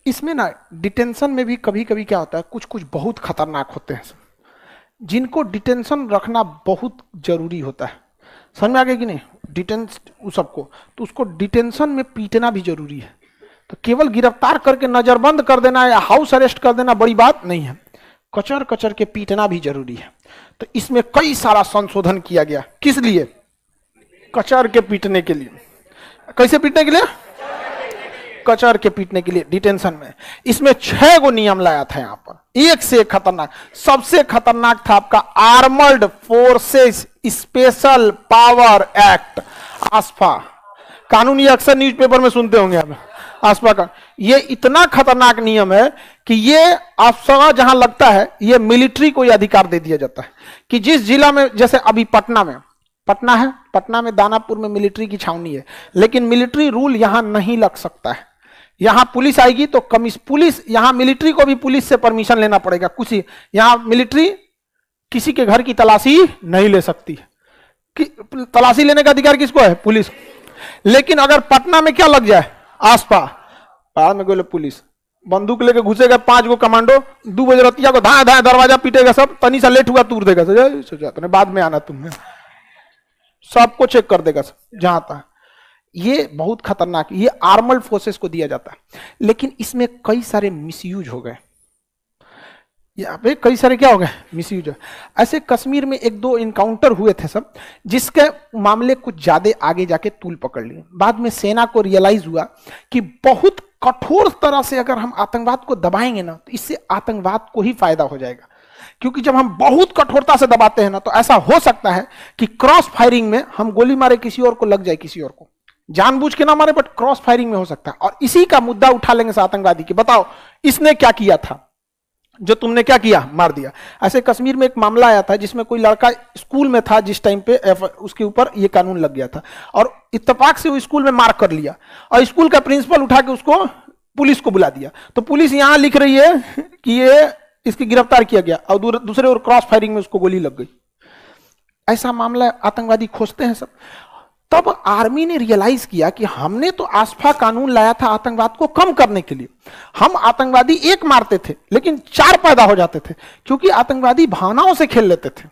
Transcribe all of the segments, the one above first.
इसमें ना डिटेंशन में भी कभी कभी क्या होता है, कुछ कुछ बहुत खतरनाक होते हैं जिनको डिटेंशन रखना बहुत जरूरी होता है। समझ में आ गया कि नहीं? डिटेंशन उस सबको, तो उसको डिटेंशन में पीटना भी जरूरी है। तो केवल गिरफ्तार करके नजरबंद कर देना या हाउस अरेस्ट कर देना बड़ी बात नहीं है, कचर कचर के पीटना भी जरूरी है। तो इसमें कई सारा संशोधन किया गया। किस लिए? कचर के पीटने के लिए। कैसे पीटने के लिए? कचर के पीटने के लिए डिटेंशन में। इसमें 6 गो नियम लाया था यहां पर, एक से एक खतरनाक। सबसे खतरनाक था आपका armed forces special power act, AFSPA कानून। ये अक्सर न्यूज़पेपर में सुनते होंगे आप, आसफा का। ये इतना खतरनाक नियम है कि ये अफसर जहां लगता है, ये मिलिट्री को यह अधिकार दे दिया जाता है कि जिस जिला में, जैसे अभी पटना में, पटना है, पटना में दानापुर में मिलिट्री की छावनी है, लेकिन मिलिट्री रूल यहां नहीं लग सकता है। यहां पुलिस आएगी तो पुलिस, यहां मिलिट्री को भी पुलिस से परमिशन लेना पड़ेगा। कुछ यहां मिलिट्री किसी के घर की तलाशी नहीं ले सकती। तलाशी लेने का अधिकार किसको है? पुलिस। लेकिन अगर पटना में क्या लग जाए, आसपा पहाड़ में गोले पुलिस बंदूक लेके घुसेगा, 5 गो कमांडो 2 बजे रतिया को धाए धाए दरवाजा पीटेगा, सब तनी सा लेट हुआ तूर देगा, तुमने बाद में आना, तुमने सबको चेक कर देगा जहां तक। ये बहुत खतरनाक, ये आर्मर्ड फोर्सेस को दिया जाता है। लेकिन इसमें कई सारे मिसयूज हो गए, यहाँ पे कई सारे क्या हो गए? मिसयूज। ऐसे कश्मीर में 1-2 इनकाउंटर हुए थे सब, जिसके मामले कुछ ज्यादा आगे जाके तूल पकड़ लिए। बाद में सेना को रियलाइज हुआ कि बहुत कठोर तरह से अगर हम आतंकवाद को दबाएंगे ना, तो इससे आतंकवाद को ही फायदा हो जाएगा। क्योंकि जब हम बहुत कठोरता से दबाते हैं ना, तो ऐसा हो सकता है कि क्रॉस फायरिंग में हम गोली मारे, किसी और को लग जाए, किसी और को जानबूझ के ना मारे, बट क्रॉस फायरिंग में हो सकता है। और इसी का मुद्दा उठा लेंगे आतंकवादी की, बताओ इसने क्या किया था, जो तुमने क्या किया, मार दिया। ऐसे कश्मीर में एक मामला आया था जिसमें कोई लड़का स्कूल में था जिस टाइम पे, उसके ऊपर ये कानून लग गया था, और इत्तेफाक से वो स्कूल में मार कर लिया, और स्कूल का प्रिंसिपल उठा के उसको पुलिस को बुला दिया। तो पुलिस यहां लिख रही है कि ये इसकी गिरफ्तार किया गया, और दूसरे और क्रॉस फायरिंग में उसको गोली लग गई। ऐसा मामला आतंकवादी खोजते हैं सब। तब आर्मी ने रियलाइज किया कि हमने तो आसफा कानून लाया था आतंकवाद को कम करने के लिए। हम आतंकवादी एक मारते थे लेकिन 4 पैदा हो जाते थे, क्योंकि आतंकवादी भावनाओं से खेल लेते थे।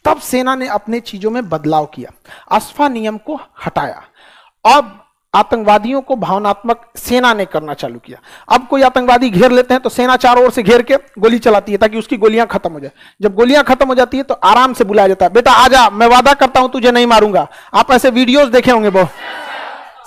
तब सेना ने अपने चीजों में बदलाव किया, आसफा नियम को हटाया। अब आतंकवादियों को भावनात्मक सेना ने करना चालू किया। अब कोई आतंकवादी घेर लेते हैं तो सेना चारों ओर से घेर के गोली चलाती है ताकि उसकी गोलियां खत्म हो जाए। जब गोलियां खत्म हो जाती है तो आराम से बुलाया जाता है, बेटा आजा, मैं वादा करता हूं तुझे नहीं मारूंगा। आप ऐसे वीडियोस देखे होंगे बहुत,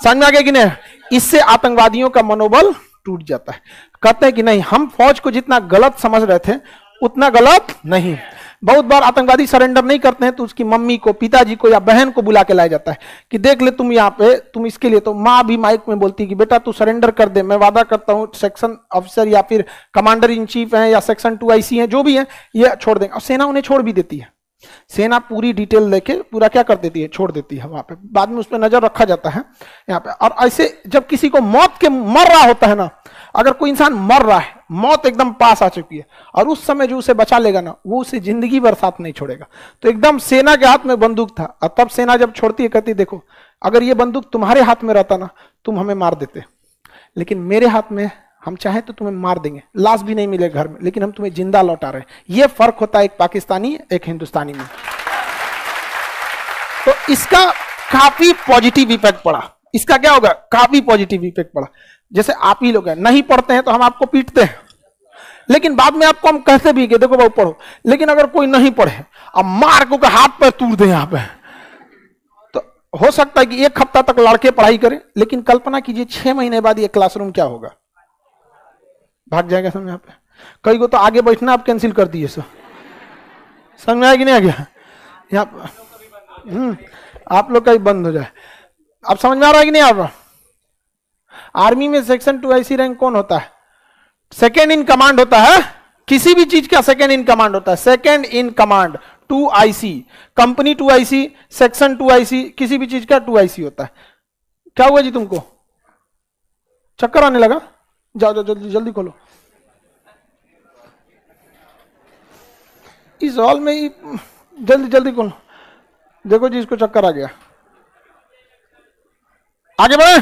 समझ में आ गया कि नहीं? इससे आतंकवादियों का मनोबल टूट जाता है। कहते हैं कि नहीं, हम फौज को जितना गलत समझ रहे थे उतना गलत नहीं। बहुत बार आतंकवादी सरेंडर नहीं करते हैं तो उसकी मम्मी को, पिताजी को या बहन को बुला के लाया जाता है कि देख ले तुम यहाँ पे, तुम इसके लिए। तो माँ भी माइक में बोलती है कि बेटा तू सरेंडर कर दे, मैं वादा करता हूँ सेक्शन ऑफिसर या फिर कमांडर इन चीफ है या सेक्शन 2 IC है, जो भी है, ये छोड़ देंगे। और सेना उन्हें छोड़ भी देती है। सेना पूरी डिटेल लेके पूरा क्या कर देती है, छोड़ देती है वहां पे। बाद में उस पर नजर रखा जाता है यहाँ पे। और ऐसे जब किसी को मौत के मर रहा होता है ना, अगर कोई इंसान मर रहा है, मौत एकदम पास आ चुकी है, और उस समय जो उसे बचा लेगा ना, वो उसे जिंदगी भर साथ नहीं छोड़ेगा। तो एकदम सेना के हाथ में बंदूक था, और तब सेना जब छोड़ती है कहती देखो अगर ये बंदूक तुम्हारे हाथ में रहता ना, तुम हमें मार देते, लेकिन मेरे हाथ में, हम चाहे तो तुम्हें मार देंगे, लाश भी नहीं मिलेगा घर में, लेकिन हम तुम्हें जिंदा लौटा रहे हैं। ये फर्क होता है एक पाकिस्तानी एक हिंदुस्तानी में। तो इसका काफी पॉजिटिव इफेक्ट पड़ा। इसका क्या होगा, काफी पॉजिटिव इफेक्ट पड़ा। जैसे आप ही लोग हैं, नहीं पढ़ते हैं तो हम आपको पीटते हैं, लेकिन बाद में आपको हम कहते भी कि देखो बाबू पढ़ो। लेकिन अगर कोई नहीं पढ़े, अब मार को हाथ पर तूर दे यहाँ पे, तो हो सकता है कि 1 हफ्ता तक लड़के पढ़ाई करें, लेकिन कल्पना कीजिए 6 महीने बाद ये क्लासरूम क्या होगा, भाग जाएगा समझ। यहाँ पे कई को तो आगे बैठना आप कैंसिल कर दिए, समझ में आया कि नहीं आ गया? यहाँ आप लोग का ही बंद हो जाए। अब समझ में आ रहा है कि नहीं आप? आर्मी में सेक्शन 2 IC रैंक कौन होता है? सेकेंड इन कमांड होता है। किसी भी चीज का सेकेंड इन कमांड होता है, second in command 2 IC। Company 2 IC, section 2 IC, किसी भी चीज का 2 IC होता है। क्या हुआ जी तुमको, चक्कर आने लगा? जाओ जाओ जल्दी जल्दी खोलो। इस हॉल में ही जल्दी जल्दी खोलो। देखो जी इसको चक्कर आ गया, आगे बढ़े।